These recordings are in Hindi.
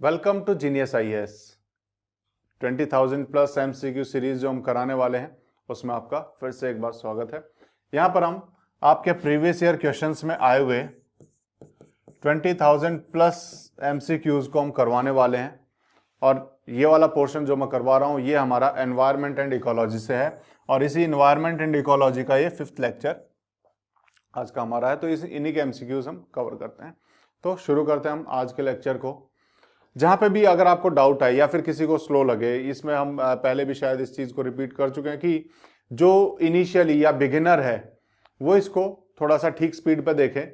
Welcome to Genius IAS 20,000 plus MCQ series जो हम कराने वाले हैं उसमें आपका फिर से एक बार स्वागत है। यहाँ पर हम आपके प्रीवियस ईयर क्वेश्चंस में आए हुए 20,000 प्लस एमसीक्यूज को हम करवाने वाले हैं और ये वाला पोर्शन जो मैं करवा रहा हूँ ये हमारा एनवायरनमेंट एंड इकोलॉजी से है और इसी एनवायरनमेंट एंड इकोलॉजी का ये 5th लेक्चर आज का हमारा है। तो इन्हीं के एमसीक्यूज हम कवर करते हैं। तो शुरू करते हैं हम आज के लेक्चर को। जहां पे भी अगर आपको डाउट है या फिर किसी को स्लो लगे, इसमें हम पहले भी शायद इस चीज को रिपीट कर चुके हैं कि जो इनिशियली या बिगिनर है वो इसको थोड़ा सा ठीक स्पीड पे देखें,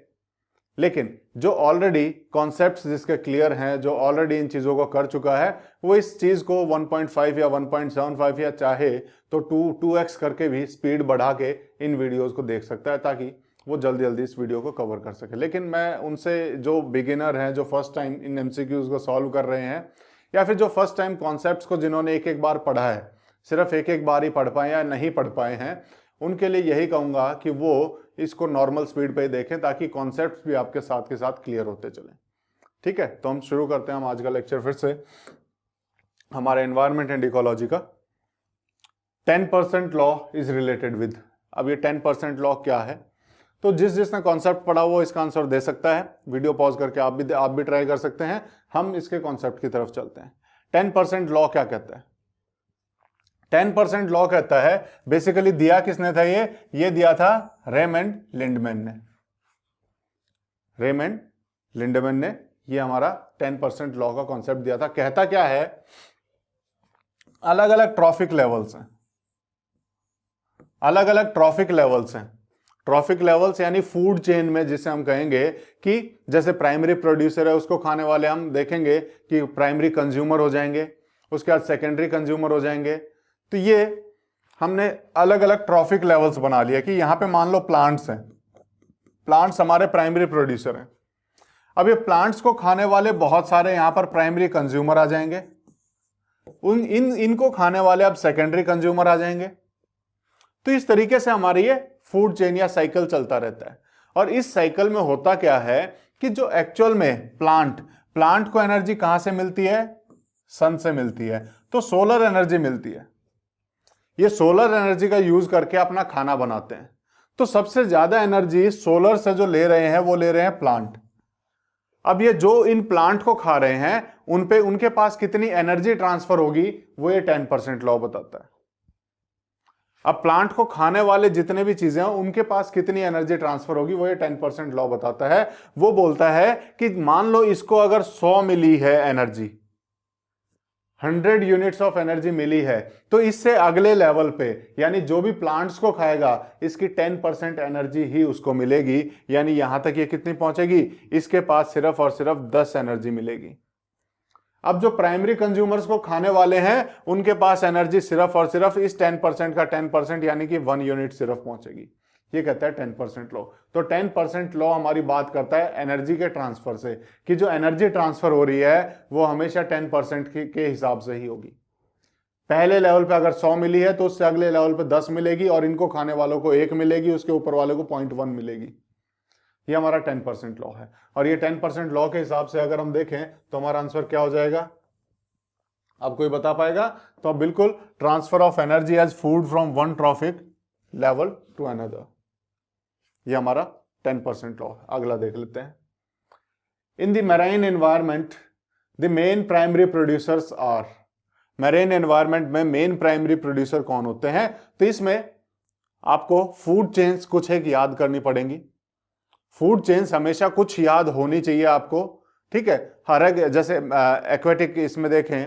लेकिन जो ऑलरेडी कॉन्सेप्ट्स जिसके क्लियर हैं, जो ऑलरेडी इन चीजों को कर चुका है, वो इस चीज को 1.5 या 1.75 या चाहे तो 2x करके भी स्पीड बढ़ा के इन वीडियोस को देख सकता है ताकि वो जल्दी जल्दी इस वीडियो को कवर कर सके। लेकिन मैं उनसे जो बिगिनर हैं, जो फर्स्ट टाइम इन एमसीक्यूज को सॉल्व कर रहे हैं या फिर जो फर्स्ट टाइम कॉन्सेप्ट्स को जिन्होंने एक एक बार पढ़ा है, सिर्फ एक एक बार ही पढ़ पाए या नहीं पढ़ पाए हैं, उनके लिए यही कहूंगा कि वो इसको नॉर्मल स्पीड पे ही देखें ताकि कॉन्सेप्ट्स भी आपके साथ के साथ क्लियर होते चले। ठीक है, तो हम शुरू करते हैं हम आज का लेक्चर फिर से हमारे एनवायरनमेंट एंड इकोलॉजी का 10% लॉ इज रिलेटेड विद। अब ये 10% लॉ क्या है, तो जिसने कॉन्सेप्ट पढ़ा वो इसका आंसर दे सकता है। वीडियो पॉज करके आप भी ट्राई कर सकते हैं। हम इसके कॉन्सेप्ट की तरफ चलते हैं। 10% लॉ क्या कहता है? 10% लॉ कहता है, बेसिकली दिया किसने था ये दिया था रेमंड लिंडमैन ने। रेमंड लिंडमैन ने ये हमारा 10% लॉ का कॉन्सेप्ट दिया था। कहता क्या है, अलग अलग ट्रॉफिक लेवल्स हैं, अलग अलग ट्रॉफिक लेवल्स हैं। ट्रॉफिक लेवल्स यानी फूड चेन में जिसे हम कहेंगे कि जैसे प्राइमरी प्रोड्यूसर है उसको खाने वाले हम देखेंगे कि प्राइमरी कंज्यूमर हो जाएंगे, उसके बाद सेकेंडरी कंज्यूमर हो जाएंगे। तो ये हमने अलग अलग ट्रॉफिक लेवल्स बना लिया कि यहां पे मान लो प्लांट्स हैं, प्लांट्स हमारे प्राइमरी प्रोड्यूसर हैं। अब ये प्लांट्स को खाने वाले बहुत सारे यहां पर प्राइमरी कंज्यूमर आ जाएंगे, इनको खाने वाले अब सेकेंडरी कंज्यूमर आ जाएंगे। तो इस तरीके से हमारी ये फूड चेन या साइकिल चलता रहता है। और इस साइकिल में होता क्या है कि जो एक्चुअल में प्लांट को एनर्जी कहां से मिलती है? सन से मिलती है, तो सोलर एनर्जी मिलती है। ये सोलर एनर्जी का यूज करके अपना खाना बनाते हैं। तो सबसे ज्यादा एनर्जी सोलर से जो ले रहे हैं वो ले रहे हैं प्लांट। अब ये जो इन प्लांट को खा रहे हैं उनके पास कितनी एनर्जी ट्रांसफर होगी वो ये 10% लॉ बताता है। अब प्लांट को खाने वाले जितने भी चीजें हैं उनके पास कितनी एनर्जी ट्रांसफर होगी वो ये 10% लॉ बताता है। वो बोलता है कि मान लो इसको अगर 100 मिली है एनर्जी, 100 यूनिट्स ऑफ एनर्जी मिली है, तो इससे अगले लेवल पे यानी जो भी प्लांट्स को खाएगा इसकी 10% एनर्जी ही उसको मिलेगी। यानी यहां तक ये कितनी पहुंचेगी? इसके पास सिर्फ और सिर्फ 10 एनर्जी मिलेगी। अब जो प्राइमरी कंज्यूमर्स को खाने वाले हैं उनके पास एनर्जी सिर्फ और सिर्फ इस 10% का 10% यानी कि 1 यूनिट सिर्फ पहुंचेगी। ये कहता है 10% लॉ। तो 10% लॉ हमारी बात करता है एनर्जी के ट्रांसफर से, कि जो एनर्जी ट्रांसफर हो रही है वो हमेशा 10% के हिसाब से ही होगी। पहले लेवल पे अगर 100 मिली है तो उससे अगले लेवल पे 10 मिलेगी और इनको खाने वालों को 1 मिलेगी, उसके ऊपर वाले को 0.1 मिलेगी। ये हमारा 10% लॉ है। और ये 10% लॉ के हिसाब से अगर हम देखें तो हमारा आंसर क्या हो जाएगा? अब कोई बता पाएगा? तो अब बिल्कुल transfer of energy as food from one trophic level to another, ये हमारा 10% लॉ है। अगला देख लेते हैं। In the marine environment the main primary producers are. Marine environment में मेन प्राइमरी प्रोड्यूसर कौन होते हैं? तो इसमें आपको फूड चेन्स कुछ एक याद करनी पड़ेंगी। फूड चेन्स हमेशा कुछ याद होनी चाहिए आपको। ठीक है, हर एक जैसे एक्वेटिक, इसमें देखें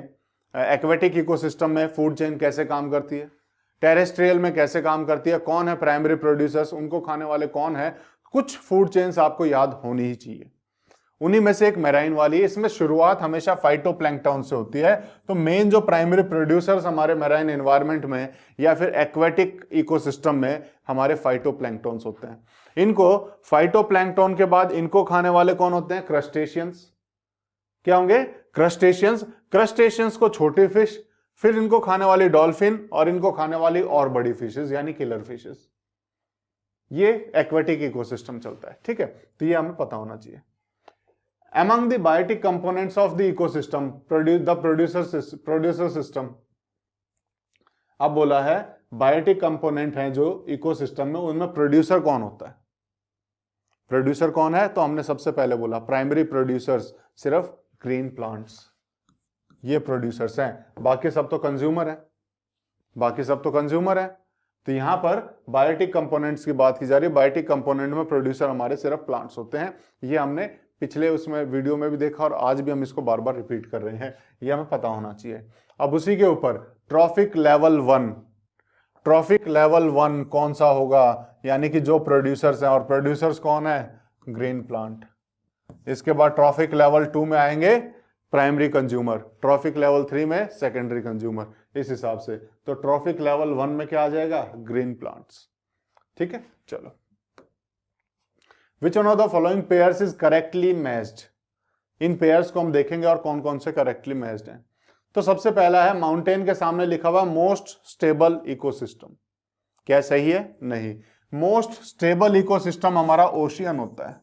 एक्वेटिक इकोसिस्टम में फूड चेन कैसे काम करती है, टेरेस्ट्रियल में कैसे काम करती है, कौन है प्राइमरी प्रोड्यूसर्स, उनको खाने वाले कौन है, कुछ फूड चेन्स आपको याद होनी ही चाहिए। उन्हीं में से एक मैराइन वाली है। इसमें शुरुआत हमेशा फाइटोप्लैंक्टन से होती है। तो मेन जो प्राइमरी प्रोड्यूसर्स हमारे मैराइन एनवायरनमेंट में या फिर एक्वेटिक इकोसिस्टम में हमारे फाइटोप्लैंक्टन्स होते हैं। इनको फाइटोप्लैंक्टन के बाद इनको खाने वाले कौन होते हैं? क्रस्टेशियंस। क्या होंगे? क्रस्टेशियंस। क्रस्टेशियंस को छोटे फिश, फिर इनको खाने वाली डॉल्फिन और इनको खाने वाली और बड़ी फिशेस यानी किलर फिशेस। ये एक्वेटिक इकोसिस्टम चलता है। ठीक है, तो ये हमें पता होना चाहिए। among the biotic components of the ecosystem the producer system। अब बोला है बायोटिक कंपोनेंट हैं जो इकोसिस्टम में, उनमें प्रोड्यूसर कौन होता है? प्रोड्यूसर कौन है? तो हमने सबसे पहले बोला प्राइमरी प्रोड्यूसर्स सिर्फ ग्रीन प्लांट्स, ये प्रोड्यूसर्स हैं, बाकी सब तो कंज्यूमर है, बाकी सब तो कंज्यूमर है। तो यहां पर बायोटिक कंपोनेंट्स की बात की जा रही है। बायोटिक कंपोनेंट में प्रोड्यूसर हमारे सिर्फ प्लांट्स होते हैं। ये हमने पिछले उसमें वीडियो में भी देखा और आज भी हम इसको बार बार रिपीट कर रहे हैं, ये हमें पता होना चाहिए। अब उसी के ऊपर ट्रॉफिक लेवल 1, ट्रॉफिक लेवल 1 कौन सा होगा? यानी कि जो प्रोड्यूसर्स हैं, और प्रोड्यूसर्स कौन है? Green plant. इसके बाद ट्रॉफिक लेवल 2 में आएंगे प्राइमरी कंज्यूमर, ट्रॉफिक लेवल 3 में सेकेंडरी कंज्यूमर, इस हिसाब से। तो ट्रॉफिक लेवल 1 में क्या आ जाएगा? Green plants. ठीक है, चलो। विच one of the following pairs is correctly matched? In pairs को हम देखेंगे और कौन कौन से करेक्टली मैच्ड हैं। तो सबसे पहला है माउंटेन के सामने लिखा हुआ मोस्ट स्टेबल इकोसिस्टम। क्या सही है? नहीं। मोस्ट स्टेबल इकोसिस्टम हमारा ओशियन होता है।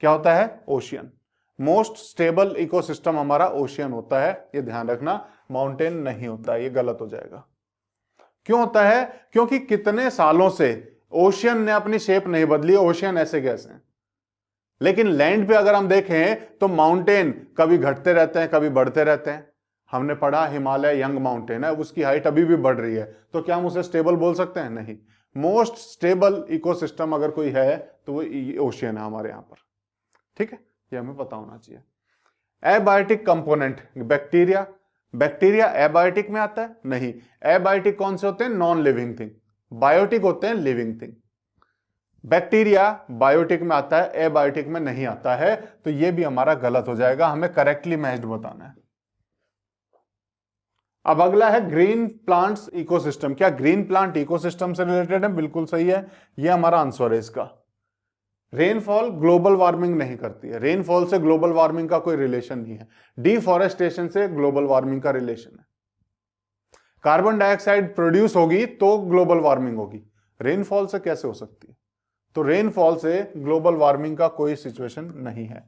क्या होता है? ओशियन। मोस्ट स्टेबल इकोसिस्टम हमारा ओशियन होता है, ये ध्यान रखना। माउंटेन नहीं होता है, ये गलत हो जाएगा। क्यों होता है? क्योंकि कितने सालों से ओशियन ने अपनी शेप नहीं बदली, ओशियन ऐसे कैसे हैं। लेकिन लैंड पे अगर हम देखें तो माउंटेन कभी घटते रहते हैं, कभी बढ़ते रहते हैं। हमने पढ़ा हिमालय यंग माउंटेन है, उसकी हाइट अभी भी बढ़ रही है, तो क्या हम उसे स्टेबल बोल सकते हैं? नहीं। मोस्ट स्टेबल इकोसिस्टम अगर कोई है तो वो ओशियन है हमारे यहां पर। ठीक है, ये हमें पता होना चाहिए। Abiotic component, bacteria. Bacteria abiotic में आता है? नहीं। एबायोटिक कौन से होते हैं? Non living thing. बायोटिक होते हैं लिविंग थिंग। बैक्टीरिया बायोटिक में आता है, एबायोटिक में नहीं आता है, तो ये भी हमारा गलत हो जाएगा। हमें करेक्टली मैच्ड बताना है। अब अगला है ग्रीन प्लांट्स इकोसिस्टम। क्या ग्रीन प्लांट इकोसिस्टम से रिलेटेड है? बिल्कुल सही है, ये हमारा आंसर है इसका। रेनफॉल ग्लोबल वार्मिंग नहीं करती है, रेनफॉल से ग्लोबल वार्मिंग का कोई रिलेशन नहीं है। डिफॉरेस्टेशन से ग्लोबल वार्मिंग का रिलेशन है। कार्बन डाइऑक्साइड प्रोड्यूस होगी तो ग्लोबल वार्मिंग होगी, रेनफॉल से कैसे हो सकती है? तो रेनफॉल से ग्लोबल वार्मिंग का कोई सिचुएशन नहीं है।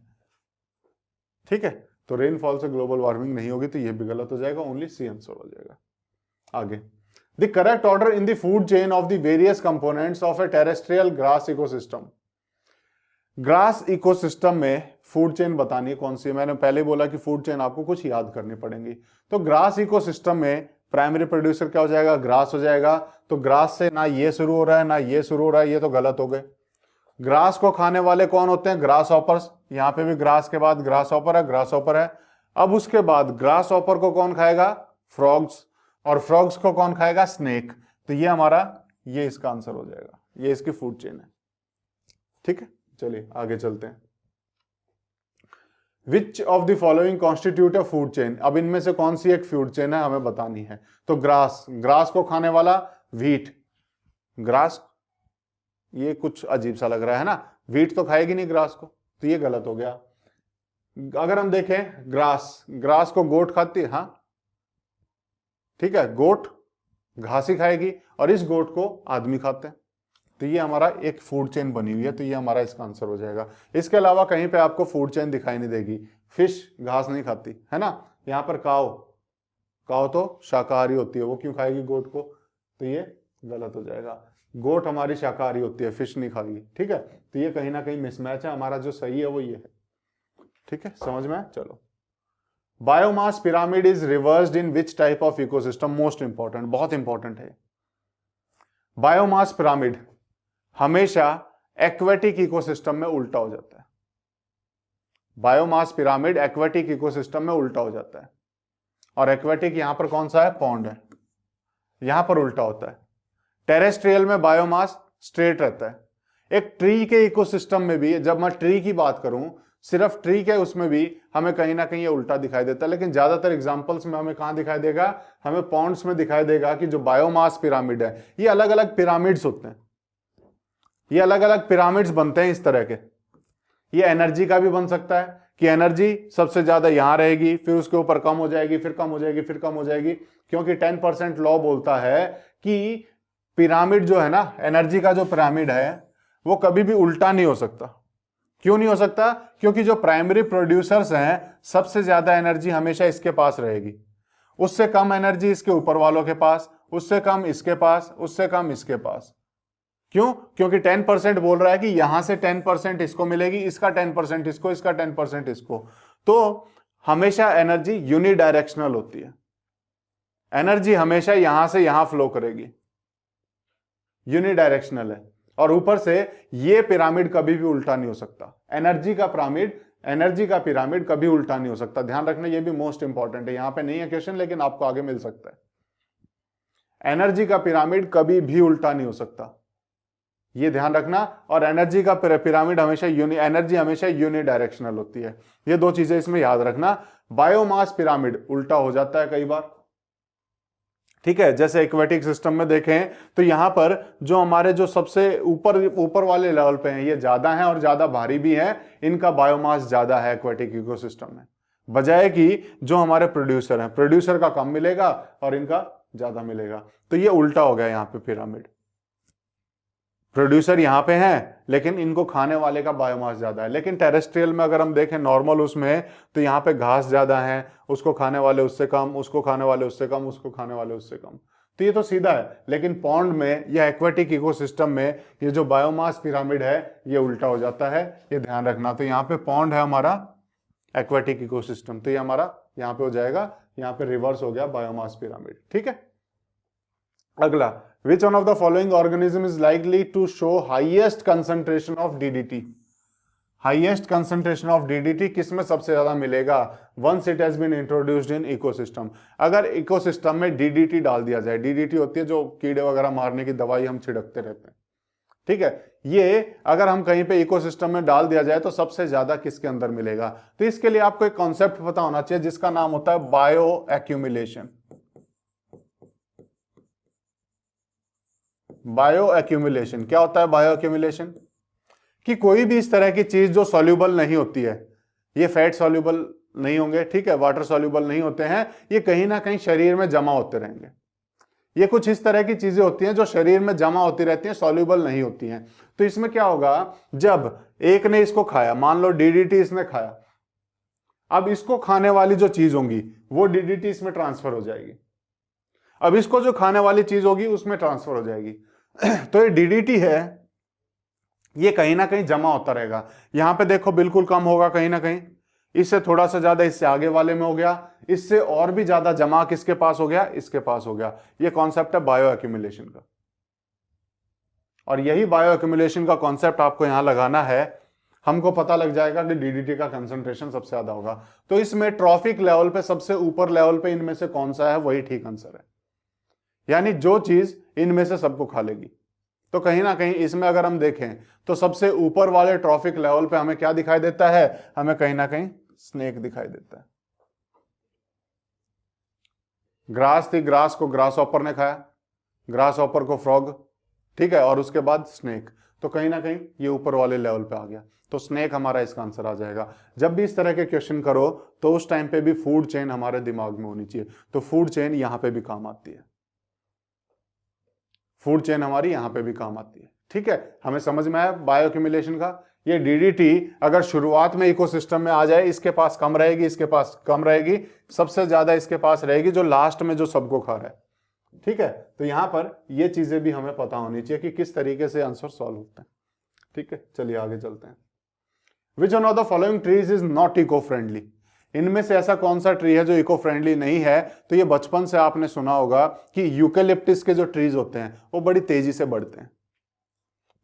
ठीक है, तो रेनफॉल से ग्लोबल वार्मिंग नहीं होगी, तो यह भी गलत हो जाएगा, ओनली सी आंसर हो जाएगा। आगे, the correct order in the food chain of the various components of A terrestrial grass ecosystem. Grass ecosystem में फूड चेन बतानी है कौन सी है। मैंने पहले बोला कि फूड चेन आपको कुछ याद करनी पड़ेगी। तो ग्रास इकोसिस्टम में प्राइमरी प्रोड्यूसर क्या हो जाएगा? ग्रास हो जाएगा। तो ग्रास से ना ये शुरू हो रहा है ना ये शुरू हो रहा है, ये तो गलत हो गए। ग्रास को खाने वाले कौन होते हैं? Grass hoppers. यहां पे भी ग्रास के बाद ग्रास हॉपर है, ग्रास हॉपर है। अब उसके बाद ग्रास हॉपर को कौन खाएगा? फ्रॉग्स। और फ्रॉग्स को कौन खाएगा? स्नेक। तो ये हमारा, ये इसका आंसर हो जाएगा, ये इसकी फूड चेन है। ठीक है, चलिए आगे चलते हैं। Which of the following constitute a food chain. अब इनमें से कौन सी एक फूड चेन है हमें बतानी है। तो ग्रास, ग्रास को खाने वाला व्हीट। ग्रास, ये कुछ अजीब सा लग रहा है ना, व्हीट तो खाएगी नहीं ग्रास को, तो ये गलत हो गया। अगर हम देखें ग्रास, ग्रास को गोट खाती है, हाँ ठीक है, गोट घास ही खाएगी और इस गोट को आदमी खाते हैं, तो ये हमारा एक फूड चेन बनी हुई है, तो ये हमारा इसका आंसर हो जाएगा। इसके अलावा कहीं पे आपको फूड चेन दिखाई नहीं देगी। फिश घास नहीं खाती है ना, यहाँ पर काव, काव तो शाकाहारी होती है, वो क्यों खाएगी गोट को? तो ये गलत हो जाएगा। गोट हमारी शाकाहारी होती है, फिश नहीं खाएगी। ठीक है, तो ये कहीं ना कहीं मिसमैच है। हमारा जो सही है वो ये है। ठीक है, समझ में? चलो, biomass pyramid is reversed in which type of ecosystem. Most important, बहुत इंपॉर्टेंट है। बायोमास पिरामिड हमेशा एक्वेटिक इकोसिस्टम में उल्टा हो जाता है। बायोमास पिरामिड एक्वेटिक इकोसिस्टम में उल्टा हो जाता है, और एक्वेटिक यहां पर कौन सा है? पॉन्ड है, यहां पर उल्टा होता है। टेरेस्ट्रियल में बायोमास स्ट्रेट रहता है। एक ट्री के इकोसिस्टम में भी, जब मैं ट्री की बात करूं, सिर्फ ट्री के उसमें भी हमें कहीं ना कहीं ये उल्टा दिखाई देता है, लेकिन ज्यादातर एग्जांपल्स में हमें कहां दिखाई देगा? हमें पॉन्ड्स में दिखाई देगा कि जो बायोमास पिरामिड है, ये अलग अलग पिरामिड्स होते हैं, ये अलग अलग पिरामिड्स बनते हैं इस तरह के। ये एनर्जी का भी बन सकता है कि एनर्जी सबसे ज्यादा यहां रहेगी, फिर उसके ऊपर कम हो जाएगी, फिर कम हो जाएगी, फिर कम हो जाएगी, क्योंकि 10% लॉ बोलता है कि पिरामिड जो है ना, एनर्जी का जो पिरामिड है वो कभी भी उल्टा नहीं हो सकता। क्यों नहीं हो सकता? क्योंकि जो प्राइमरी प्रोड्यूसर्स हैं सबसे ज्यादा एनर्जी हमेशा इसके पास रहेगी, उससे कम एनर्जी इसके ऊपर वालों के पास, उससे कम इसके पास, उससे कम इसके पास। क्यों? क्योंकि 10% बोल रहा है कि यहां से 10% इसको मिलेगी, इसका 10% इसको, इसका 10% इसको। तो हमेशा एनर्जी यूनिडायरेक्शनल होती है, एनर्जी हमेशा यहां से यहां फ्लो करेगी, यूनिडायरेक्शनल है। और ऊपर से ये पिरामिड कभी भी उल्टा नहीं हो सकता, एनर्जी का पिरामिड कभी उल्टा नहीं हो सकता। ध्यान रखना, ये भी मोस्ट इंपॉर्टेंट है, यहां पे नहीं है क्वेश्चन लेकिन आपको आगे मिल सकता है। एनर्जी का पिरामिड कभी भी उल्टा नहीं हो सकता, ये ध्यान रखना। और एनर्जी का पिरामिड हमेशा एनर्जी हमेशा यूनिडायरेक्शनल होती है, ये दो चीजें इसमें याद रखना। बायोमास पिरामिड उल्टा हो जाता है कई बार, ठीक है। जैसे एक्वेटिक सिस्टम में देखें तो यहां पर जो हमारे जो सबसे ऊपर वाले लेवल पे हैं ये ज्यादा हैं और ज्यादा भारी भी हैं, इनका बायोमास ज्यादा है एक्वेटिक इकोसिस्टम में, बजाय कि जो हमारे प्रोड्यूसर हैं, प्रोड्यूसर का कम मिलेगा और इनका ज्यादा मिलेगा। तो ये उल्टा हो गया यहाँ पे पिरामिड, प्रोड्यूसर यहां पे हैं लेकिन इनको खाने वाले का बायोमास ज्यादा है। लेकिन टेरेस्ट्रियल में अगर हम देखें नॉर्मल उसमें, तो यहाँ पे घास ज्यादा है, उसको खाने वाले उससे कम, उसको खाने वाले उससे कम, उसको खाने वाले उससे कम। तो ये तो सीधा है। लेकिन पॉन्ड में या एक्वेटिक इकोसिस्टम में ये जो बायोमास पिरामिड है ये उल्टा हो जाता है, ये ध्यान रखना। तो यहाँ पे पॉन्ड है हमारा एक्वेटिक इकोसिस्टम, तो ये हमारा यहाँ पे हो जाएगा, यहाँ पे रिवर्स हो गया बायोमास पिरामिड, ठीक है। अगला, which one of the following organism is likely to show highest concentration of DDT? Highest concentration of DDT किस में सबसे ज्यादा मिलेगा? Once it has been introduced in ecosystem. अगर इकोसिस्टम में DDT डाल दिया जाए, DDT होती है जो कीड़े वगैरह मारने की दवाई हम छिड़कते रहते हैं, ठीक है। ये अगर हम कहीं पे इकोसिस्टम में डाल दिया जाए तो सबसे ज्यादा किसके अंदर मिलेगा? तो इसके लिए आपको एक कॉन्सेप्ट पता होना चाहिए जिसका नाम होता है बायो एक्यूमुलेशन। बायो एक्यूमुलेशन क्या होता है? बायो एक्यूमुलेशन कि कोई भी इस तरह की चीज जो सॉल्यूबल नहीं होती है, ये फैट सॉल्यूबल नहीं होंगे, ठीक है, वाटर सॉल्यूबल नहीं होते हैं, ये कहीं ना कहीं शरीर में जमा होते रहेंगे। ये कुछ इस तरह की चीजें होती हैं जो शरीर में जमा होती रहती हैं, सॉल्यूबल नहीं होती हैं। तो इसमें क्या होगा, जब एक ने इसको खाया, मान लो DDT इसने खाया, अब इसको खाने वाली जो चीज होंगी वो DDT इसमें ट्रांसफर हो जाएगी, अब इसको जो खाने वाली चीज होगी उसमें ट्रांसफर हो जाएगी। तो ये DDT है, ये कहीं ना कहीं जमा होता रहेगा। यहां पे देखो बिल्कुल कम होगा कहीं ना कहीं, इससे थोड़ा सा ज्यादा इससे आगे वाले में हो गया, इससे और भी ज्यादा जमा किसके पास हो गया? इसके पास हो गया। ये कॉन्सेप्ट है बायो एक्यूमुलेशन का, और यही बायो एक्यूमुलेशन का कॉन्सेप्ट आपको यहां लगाना है। हमको पता लग जाएगा कि DDT का कंसंट्रेशन सबसे ज्यादा होगा। तो इसमें ट्रॉफिक लेवल पे सबसे ऊपर लेवल पे इनमें से कौन सा है, वही ठीक आंसर है, यानी जो चीज इनमें से सबको खा लेगी। तो कहीं ना कहीं इसमें अगर हम देखें तो सबसे ऊपर वाले ट्रॉफिक लेवल पे हमें क्या दिखाई देता है? हमें कहीं ना कहीं स्नेक दिखाई देता है। ग्रास थी, ग्रास को ग्रास ऑपर ने खाया, ग्रास ऑपर को फ्रॉग, ठीक है, और उसके बाद स्नेक। तो कहीं ना कहीं ये ऊपर वाले लेवल पे आ गया, तो स्नेक हमारा इसका आंसर आ जाएगा। जब भी इस तरह के क्वेश्चन करो तो उस टाइम पे भी फूड चेन हमारे दिमाग में होनी चाहिए। तो फूड चेन यहां पे भी काम आती है, फूड चेन हमारी यहां पे भी काम आती है, ठीक है। हमें समझ में आया बायो एक्यूमुलेशन का। ये DDT अगर शुरुआत में इकोसिस्टम में आ जाए, इसके पास कम रहेगी, इसके पास कम रहेगी, सबसे ज्यादा इसके पास रहेगी जो लास्ट में जो सबको खा रहा है, ठीक है। तो यहां पर ये चीजें भी हमें पता होनी चाहिए कि किस तरीके से आंसर सॉल्व होते हैं, ठीक है। चलिए आगे चलते हैं। Which one of the following trees is not eco friendly? इनमें से ऐसा कौन सा ट्री है जो इको फ्रेंडली नहीं है? तो ये बचपन से आपने सुना होगा कि यूकेलिप्टिस के जो ट्रीज होते हैं वो बड़ी तेजी से बढ़ते हैं,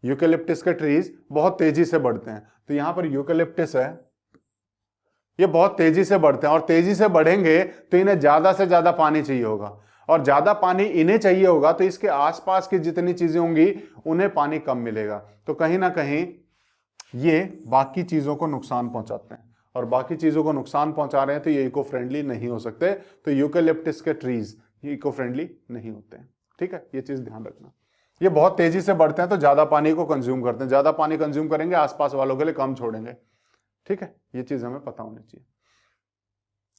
यूकेलिप्टिस के ट्रीज बहुत तेजी से बढ़ते हैं। तो यहां पर यूकेलिप्टिस है, ये बहुत तेजी से बढ़ते हैं, और तेजी से बढ़ेंगे तो इन्हें ज्यादा से ज्यादा पानी चाहिए होगा, और ज्यादा पानी इन्हें चाहिए होगा तो इसके आसपास की जितनी चीजें होंगी उन्हें पानी कम मिलेगा। तो कहीं ना कहीं ये बाकी चीजों को नुकसान पहुंचाते हैं, और बाकी चीजों को नुकसान पहुंचा रहे हैं तो ये इको फ्रेंडली नहीं हो सकते। तो यूकेलिप्टिस के ट्रीज ये इको फ्रेंडली नहीं होते हैं, ठीक है, ये चीज ध्यान रखना। ये बहुत तेजी से बढ़ते हैं तो ज्यादा पानी को कंज्यूम करते हैं, ज्यादा पानी कंज्यूम करेंगे, आसपास वालों के लिए कम छोड़ेंगे, ठीक है। ये चीज हमें पता होनी चाहिए।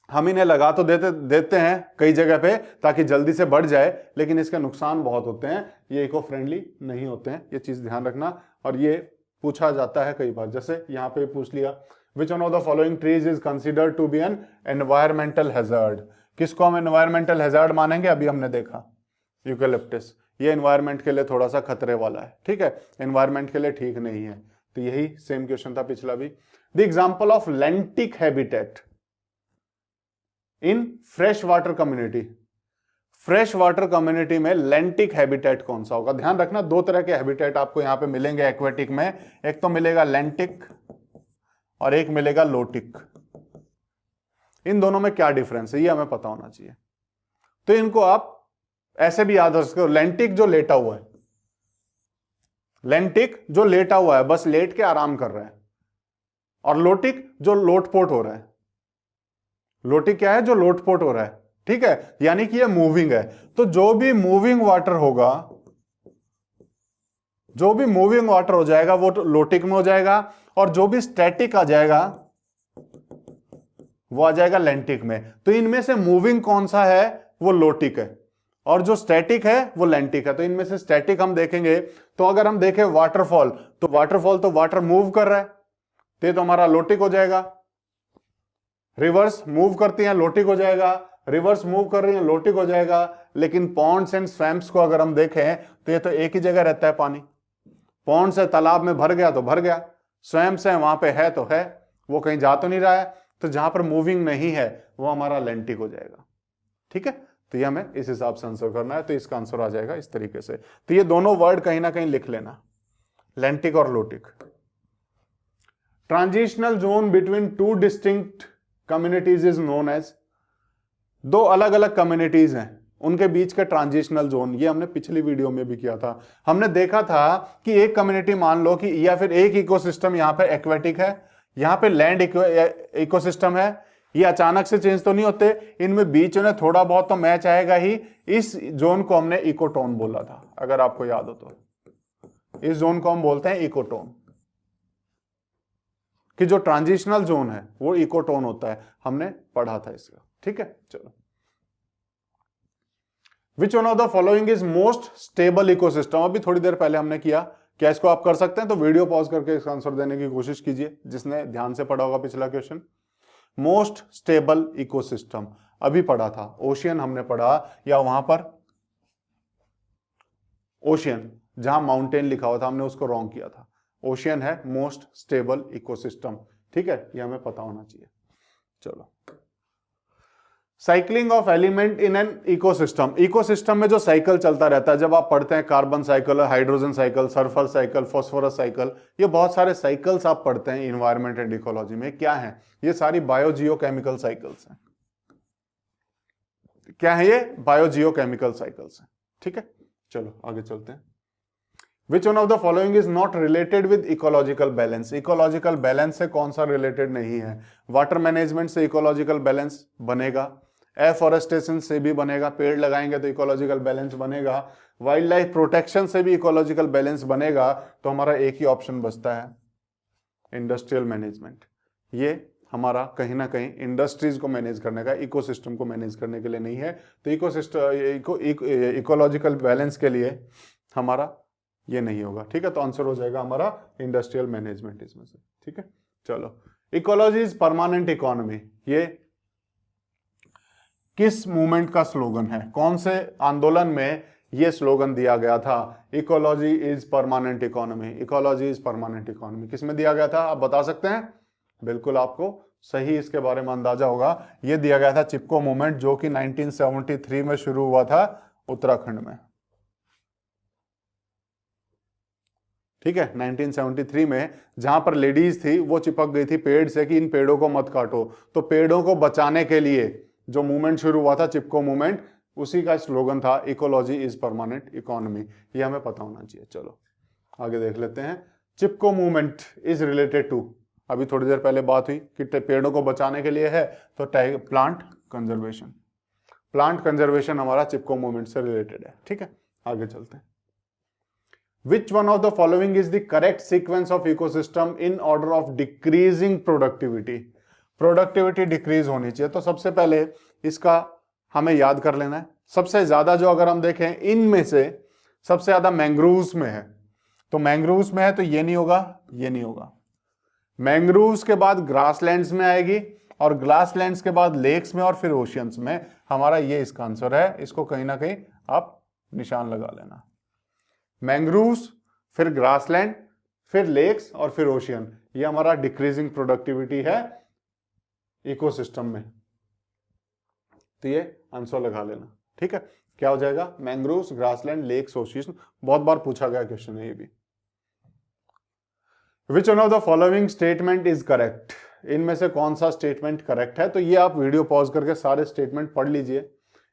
हम इन्हें लगा तो देते हैं कई जगह पे ताकि जल्दी से बढ़ जाए, लेकिन इसके नुकसान बहुत होते हैं, ये इको फ्रेंडली नहीं होते हैं, ये चीज ध्यान रखना। और ये पूछा जाता है कई बार, जैसे यहाँ पे पूछ लिया which one of the following trees is considered to be an environmental hazard. किसको हम एनवायरमेंटल हैजार्ड मानेंगे? अभी हमने देखा यूकेलिप्टस, ये एनवायरमेंट के लिए थोड़ा सा खतरे वाला है, ठीक है, एनवायरमेंट के लिए ठीक नहीं है। तो यही सेम क्वेश्चन था पिछला भी। The example of लेंटिक habitat in fresh water community. Fresh water community में लेंटिक हैबिटेट कौन सा होगा? ध्यान रखना, दो तरह के हैबिटेट आपको यहां पे मिलेंगे एक्वेटिक में, एक तो मिलेगा लेंटिक और एक मिलेगा लोटिक। इन दोनों में क्या डिफरेंस है ये हमें पता होना चाहिए। तो इनको आप ऐसे भी याद रख सकते हो, लेंटिक जो लेटा हुआ है, लेंटिक जो लेटा हुआ है, बस लेट के आराम कर रहा है, और लोटिक जो लोटपोट हो रहा है। लोटिक क्या है? जो लोटपोट हो रहा है, ठीक है, यानी कि ये मूविंग है। तो जो भी मूविंग वाटर होगा, जो भी मूविंग वाटर हो जाएगा वो लोटिक में हो जाएगा, और जो भी स्टैटिक आ जाएगा वो आ जाएगा लेंटिक में। तो इनमें से मूविंग कौन सा है? वो लोटिक है, और जो स्टैटिक है वो लेंटिक है। तो इनमें से स्टैटिक हम देखेंगे, तो अगर हम देखें वाटरफॉल, तो वाटरफॉल तो वाटर मूव कर रहा है, तो हमारा लोटिक हो जाएगा। रिवर्स मूव करती हैं, लोटिक हो जाएगा। रिवर्स मूव कर रही है, लोटिक हो जाएगा। लेकिन पॉन्ड्स एंड स्वैम्प्स को अगर हम देखें तो ये तो एक ही जगह रहता है पानी। पॉन्ड से तालाब में भर गया तो भर गया, स्वैम्प्स है वहां पे है तो है, वो कहीं जा तो नहीं रहा है। तो जहां पर मूविंग नहीं है वो हमारा लेंटिक हो जाएगा, ठीक है। तो ये हमें इस हिसाब से आंसर करना है, तो इसका आंसर आ जाएगा इस तरीके से। तो ये दोनों वर्ड कहीं ना कहीं लिख लेना, लेंटिक और lotic. Transitional zone between two distinct communities is known as. दो अलग अलग कम्युनिटीज हैं, उनके बीच का ट्रांजिशनल जोन, ये हमने पिछली वीडियो में भी किया था। हमने देखा था कि एक कम्युनिटी मान लो कि, या फिर एक इकोसिस्टम यहां पे एक्वेटिक है, यहां पे लैंड इकोसिस्टम है, ये अचानक से चेंज तो नहीं होते, इनमें बीच में थोड़ा बहुत तो मैच आएगा ही। इस जोन को हमने इकोटोन बोला था, अगर आपको याद हो तो। इस जोन को हम बोलते हैं इकोटोन, कि जो ट्रांजिशनल जोन है वो इकोटोन होता है, हमने पढ़ा था इसका, ठीक है। चलो, विच one of the following is most stable ecosystem. अभी थोड़ी देर पहले हमने किया, क्या इसको आप कर सकते हैं? तो वीडियो पॉज करके इसका आंसर देने की कोशिश कीजिए, जिसने ध्यान से पढ़ा होगा पिछला क्वेश्चन। मोस्ट स्टेबल इकोसिस्टम अभी पढ़ा था, ओशियन हमने पढ़ा, या वहां पर ओशियन जहां माउंटेन लिखा हुआ था हमने उसको रॉन्ग किया था। ओशियन है मोस्ट स्टेबल इकोसिस्टम, ठीक है, ये हमें पता होना चाहिए। चलो, cycling of element in an ecosystem. Ecosystem में जो साइकिल चलता रहता है, जब आप पढ़ते हैं carbon cycle, hydrogen cycle, sulphur cycle, phosphorus cycle, ये बहुत सारे साइकिल्स आप पढ़ते हैं इन्वायरमेंट एंड इकोलॉजी में। क्या है ये? सारी बायोजियोकेमिकल साइकिल्स हैं। क्या है ये? बायोजियोकेमिकल साइकिल्स हैं, ठीक है। चलो आगे चलते हैं। Which one of the following is not related with ecological balance. Ecological balance से कौन सा रिलेटेड नहीं है? वाटर मैनेजमेंट से इकोलॉजिकल बैलेंस बनेगा, एफॉरेस्टेशन से भी बनेगा, पेड़ लगाएंगे तो इकोलॉजिकल बैलेंस बनेगा, वाइल्ड लाइफ प्रोटेक्शन से भी इकोलॉजिकल बैलेंस बनेगा। तो हमारा एक ही ऑप्शन बचता है, इंडस्ट्रियल मैनेजमेंट। ये हमारा कहीं ना कहीं इंडस्ट्रीज को मैनेज करने का, इकोसिस्टम को मैनेज करने के लिए नहीं है। तो इकोलॉजिकल बैलेंस के लिए हमारा ये नहीं होगा, ठीक है। तो आंसर हो जाएगा हमारा इंडस्ट्रियल मैनेजमेंट इसमें से, ठीक है। चलो, इकोलॉजी इज परमानेंट इकोनॉमी, ये किस मूवमेंट का स्लोगन है? कौन से आंदोलन में ये स्लोगन दिया गया था? Ecology is permanent economy, ecology is permanent economy किस में दिया गया था? आप बता सकते हैं? बिल्कुल आपको सही इसके बारे में अंदाजा होगा। ये दिया गया था चिपको मूवमेंट, जो कि 1973 में शुरू हुआ था उत्तराखंड में, ठीक है। 1973 में जहां पर लेडीज थी वो चिपक गई थी पेड़ से कि इन पेड़ों को मत काटो। तो पेड़ों को बचाने के लिए जो मूवमेंट शुरू हुआ था, चिपको मूवमेंट, उसी का स्लोगन था इकोलॉजी इज परमानेंट इकोनॉमी। ये हमें पता होना चाहिए। चलो आगे देख लेते हैं। चिपको मूवमेंट इज रिलेटेड टू, अभी थोड़ी देर पहले बात हुई कि पेड़ों को बचाने के लिए है, तो प्लांट कंजर्वेशन। प्लांट कंजर्वेशन हमारा चिपको मूवमेंट से रिलेटेड है, ठीक है। आगे चलते हैं। Which one of the following is the correct sequence of ecosystem in order of decreasing productivity? Productivity decrease होनी चाहिए। तो सबसे पहले इसका हमें याद कर लेना है। सबसे ज्यादा जो अगर हम देखें इनमें से सबसे ज्यादा मैंग्रोव्स में है, तो मैंग्रोव्स में है तो ये नहीं होगा, ये नहीं होगा। मैंग्रोव्स के बाद ग्रासलैंड्स में आएगी, और ग्रासलैंड्स के बाद लेक्स में, और फिर ओशियंस में। हमारा ये इसका आंसर है, इसको कहीं ना कहीं आप निशान लगा लेना। मैंग्रोव्स, फिर ग्रासलैंड, फिर लेक्स और फिर ओशियन, ये हमारा डिक्रीजिंग प्रोडक्टिविटी है इकोसिस्टम में। तो ये आंसर लगा लेना, ठीक है। क्या हो जाएगा? Mangroves, grassland, lakes, ocean. बहुत बार पूछा गया क्वेश्चन है ये भी। Which one of the following statement is correct? इनमें से कौन सा स्टेटमेंट करेक्ट है? तो ये आप वीडियो पॉज करके सारे स्टेटमेंट पढ़ लीजिए।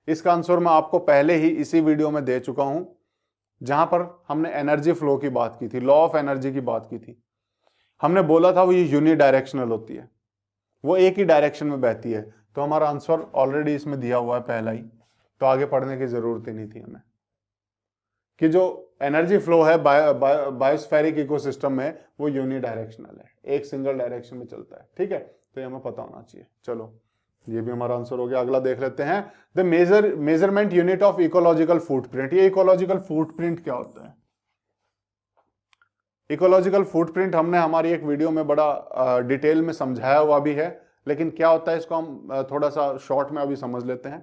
इसका आंसर मैं आपको पहले ही इसी वीडियो में दे चुका हूं, जहां पर हमने एनर्जी फ्लो की बात की थी, लॉ ऑफ एनर्जी की बात की थी। हमने बोला था वो ये यूनिडायरेक्शनल होती है, वो एक ही डायरेक्शन में बहती है। तो हमारा आंसर ऑलरेडी इसमें दिया हुआ है पहला ही, तो आगे पढ़ने की जरूरत ही नहीं थी हमें, कि जो एनर्जी फ्लो है बायोस्फेरिक इकोसिस्टम में वो यूनिडायरेक्शनल है, एक सिंगल डायरेक्शन में चलता है, ठीक है। तो ये हमें पता होना चाहिए। चलो, ये भी हमारा आंसर हो गया। अगला देख लेते हैं, the measurement unit of ecological footprint. ये इकोलॉजिकल फुटप्रिंट क्या होता है? इकोलॉजिकल फुटप्रिंट हमने हमारी एक वीडियो में बड़ा डिटेल में समझाया हुआ भी है, लेकिन क्या होता है इसको हम थोड़ा सा शॉर्ट में अभी समझ लेते हैं,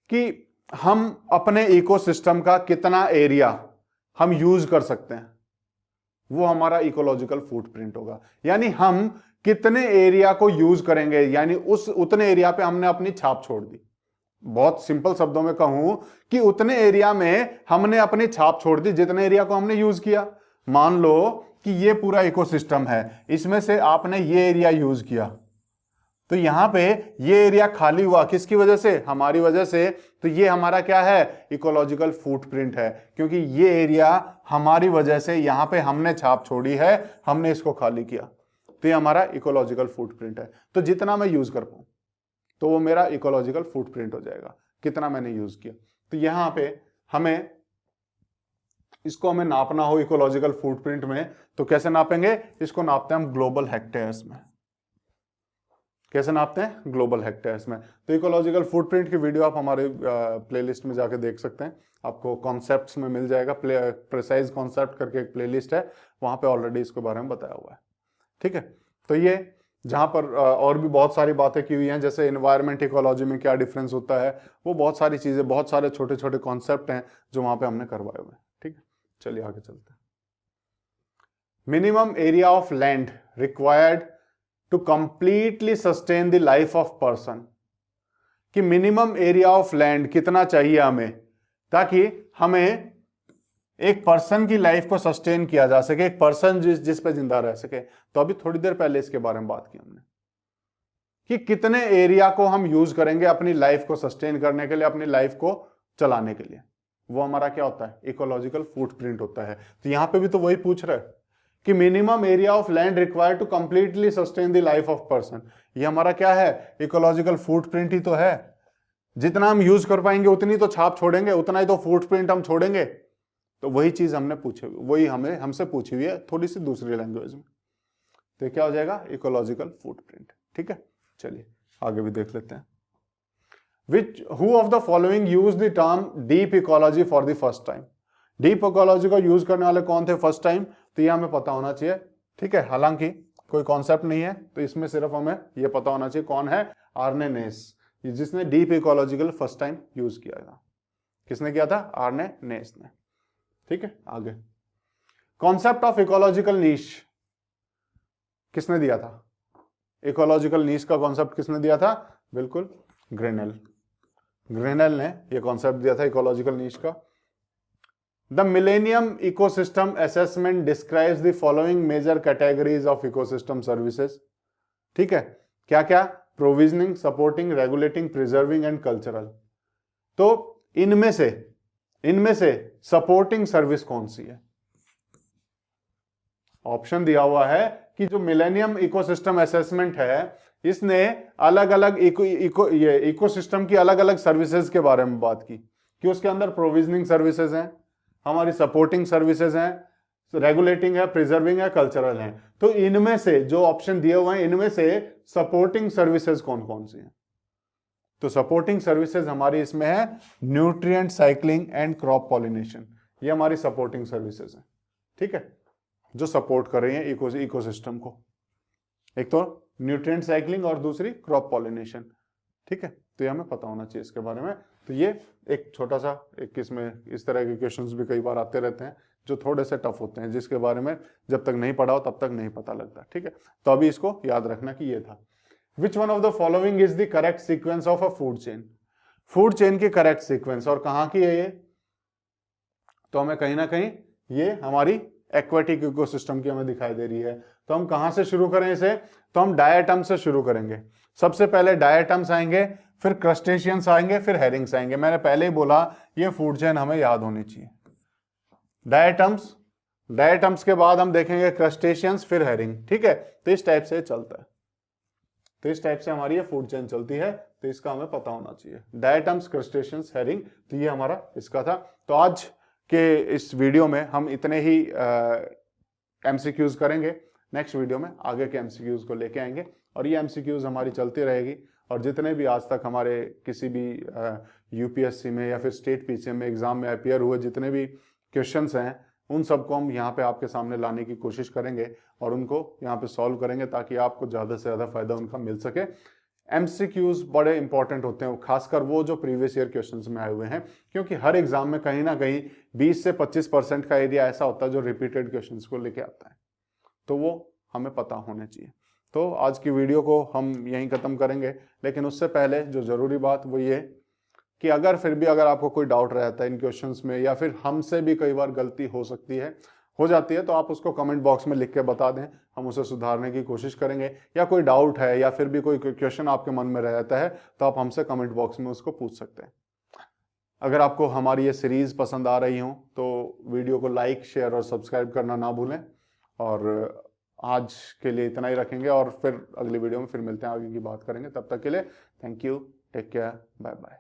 कि हम अपने इकोसिस्टम का कितना एरिया हम यूज कर सकते हैं, वो हमारा इकोलॉजिकल फुटप्रिंट होगा। यानी हम कितने एरिया को यूज करेंगे, यानी उस उतने एरिया पे हमने अपनी छाप छोड़ दी। बहुत सिंपल शब्दों में कहूं कि उतने एरिया में हमने अपनी छाप छोड़ दी जितने एरिया को हमने यूज किया। मान लो कि ये पूरा इकोसिस्टम है, इसमें से आपने ये एरिया यूज किया, तो यहां पे ये एरिया खाली हुआ, किसकी वजह से? हमारी वजह से। तो ये हमारा क्या है? इकोलॉजिकल फुटप्रिंट है, क्योंकि ये एरिया हमारी वजह से, यहां पे हमने छाप छोड़ी है, हमने इसको खाली किया, तो ये हमारा इकोलॉजिकल फुटप्रिंट है। तो जितना मैं यूज कर पाऊं तो वो मेरा इकोलॉजिकल फुटप्रिंट हो जाएगा, कितना मैंने यूज किया। तो यहां पे हमें इसको हमें नापना हो इकोलॉजिकल फुटप्रिंट में, तो कैसे नापेंगे? इसको नापते हैं हम ग्लोबल हेक्टेयर्स में। कैसे नापते हैं? ग्लोबल हेक्टेयर्स में। तो इकोलॉजिकल फुटप्रिंट की वीडियो आप हमारे प्लेलिस्ट में जाके देख सकते हैं, आपको कॉन्सेप्ट्स में मिल जाएगा। प्रिसाइज कॉन्सेप्ट करके एक प्लेलिस्ट है, वहां पे ऑलरेडी इसके बारे में बताया हुआ है, ठीक है। तो ये जहां पर और भी बहुत सारी बातें की हुई हैं, जैसे एनवायरमेंट इकोलॉजी में क्या डिफरेंस होता है, वो बहुत सारी चीजें, बहुत सारे छोटे छोटे कॉन्सेप्ट हैं जो वहां पे हमने करवाए हुए हैं, ठीक है। चलिए आगे चलते हैं। Minimum area of land required to completely sustain the life of person, कि मिनिमम एरिया ऑफ लैंड कितना चाहिए हमें, ताकि हमें एक पर्सन की लाइफ को सस्टेन किया जा सके, एक पर्सन जिस पे जिंदा रह सके। तो अभी थोड़ी देर पहले इसके बारे में बात की हमने, कि कितने एरिया को हम यूज करेंगे अपनी लाइफ को सस्टेन करने के लिए, अपनी लाइफ को चलाने के लिए, वो हमारा क्या होता है? इकोलॉजिकल फुटप्रिंट होता है। तो यहां पे भी तो वही पूछ रहा है कि minimum area of land required to completely sustain the life of person, ये हमारा क्या है? इकोलॉजिकल फुटप्रिंट ही तो है। जितना हम यूज कर पाएंगे उतनी तो छाप छोड़ेंगे, उतना ही तो फुटप्रिंट हम छोड़ेंगे। तो वही चीज हमने पूछी, वही हमसे पूछी हुई है, थोड़ी सी दूसरी लैंग्वेज में। तो क्या हो जाएगा? इकोलॉजिकल फुटप्रिंट, ठीक है। चलिए आगे भी देख लेते हैं। Who of the following used the term deep ecology for the first time? Deep ecology को यूज करने वाले कौन थे फर्स्ट टाइम? तो ये हमें पता होना चाहिए, ठीक है। हालांकि कोई कॉन्सेप्ट नहीं है, तो इसमें सिर्फ हमें ये पता होना चाहिए कौन है? आर्ने नेस, जिसने deep ecological first time use किया था। किसने किया था? आर्ने नेस ने, ठीक है। आगे, कॉन्सेप्ट ऑफ इकोलॉजिकल नीश किसने दिया था? इकोलॉजिकल नीश का कॉन्सेप्ट किसने दिया था? बिल्कुल ग्रेनेल ने यह कॉन्सेप्ट दिया था इकोलॉजिकल नीश का। The millennium ecosystem assessment describes the following major categories of ecosystem services, ठीक है। क्या क्या? Provisioning, supporting, regulating, preserving and cultural. तो इनमें से सपोर्टिंग सर्विस कौन सी है? ऑप्शन दिया हुआ है कि जो मिलेनियम इकोसिस्टम असेसमेंट है, इसने अलग अलग इकोसिस्टम की अलग अलग सर्विसेज के बारे में बात की, कि उसके अंदर प्रोविजनिंग सर्विसेज हैं, हमारी सपोर्टिंग सर्विसेज हैं, रेगुलेटिंग है, प्रिजर्विंग है, कल्चरल है। तो इनमें से जो ऑप्शन दिए हुए हैं, इनमें से सपोर्टिंग सर्विसेज कौन कौन सी हैं? तो सपोर्टिंग सर्विसेज हमारी इसमें है nutrient cycling and crop pollination, ये हमारी सपोर्टिंग सर्विसेज है, ठीक है, जो सपोर्ट कर रही हैं इकोसिस्टम को। एक तो न्यूट्रिएंट साइक्लिंग और दूसरी क्रॉप पॉलिनेशन। ठीक है, तो ये हमें पता होना चाहिए इसके बारे में। तो ये एक छोटा सा एक इसमें इस तरह के क्वेश्चंस भी कई बार आते रहते हैं जो थोड़े से टफ होते हैं, जिसके बारे में जब तक नहीं पढ़ा हो तब तक नहीं पता लगता। ठीक है, तो अभी इसको याद रखना कि ये था। विच one of the following is the correct sequence of a food chain? Food chain की करेक्ट सीक्वेंस, और कहां की है ये? तो हमें कहीं ना कहीं ये हमारी एक्वेटिक इकोसिस्टम की हमें दिखाई दे रही है। तो हम कहां से शुरू करें इसे? तो हम डायटम से शुरू करेंगे। सबसे पहले डायटम्स आएंगे, फिर क्रस्टेशियंस आएंगे, फिर हेरिंग्स आएंगे। मैंने पहले ही बोला ये फूड चेन हमें याद होनी चाहिए। डायटम्स के बाद हम देखेंगे क्रस्टेशियंस, फिर हेरिंग। ठीक है, तो इस टाइप से चलता है। तो इस टाइप से हमारी ये फूड चेन चलती है, तो इसका हमें पता होना चाहिए। डायटम्स, क्रस्टेशियंस, हेरिंग, तो ये हमारा इसका था। तो आज के इस वीडियो में हम इतने ही एमसीक्यूज करेंगे। नेक्स्ट वीडियो में आगे के एमसीक्यूज को लेके आएंगे, और ये एमसीक्यूज हमारी चलती रहेगी। और जितने भी आज तक हमारे किसी भी यूपीएससी में या फिर स्टेट पीसीएम में एग्जाम में अपीयर हुए जितने भी क्वेश्चंस हैं, उन सबको हम यहाँ पे आपके सामने लाने की कोशिश करेंगे और उनको यहाँ पे सॉल्व करेंगे, ताकि आपको ज़्यादा से ज़्यादा फायदा उनका मिल सके। एमसीक्यूज बड़े इंपॉर्टेंट होते हैं, खासकर वो जो प्रीवियस ईयर क्वेश्चंस में आए हुए हैं, क्योंकि हर एग्जाम में कहीं ना कहीं 20 से 25% का एरिया ऐसा होता है जो रिपीटेड क्वेश्चंस को लेके आता है, तो वो हमें पता होने चाहिए। तो आज की वीडियो को हम यहीं ख़त्म करेंगे, लेकिन उससे पहले जो ज़रूरी बात वो ये कि अगर फिर भी अगर आपको कोई डाउट रहता है इन क्वेश्चंस में, या फिर हमसे भी कई बार गलती हो जाती है, तो आप उसको कमेंट बॉक्स में लिख के बता दें, हम उसे सुधारने की कोशिश करेंगे। या कोई डाउट है या फिर भी कोई क्वेश्चन आपके मन में रहता है, तो आप हमसे कमेंट बॉक्स में उसको पूछ सकते हैं। अगर आपको हमारी ये सीरीज़ पसंद आ रही हो तो वीडियो को लाइक, शेयर और सब्सक्राइब करना ना भूलें। और आज के लिए इतना ही रखेंगे, और फिर अगली वीडियो में फिर मिलते हैं, आगे की बात करेंगे। तब तक के लिए thank you, take care, bye bye.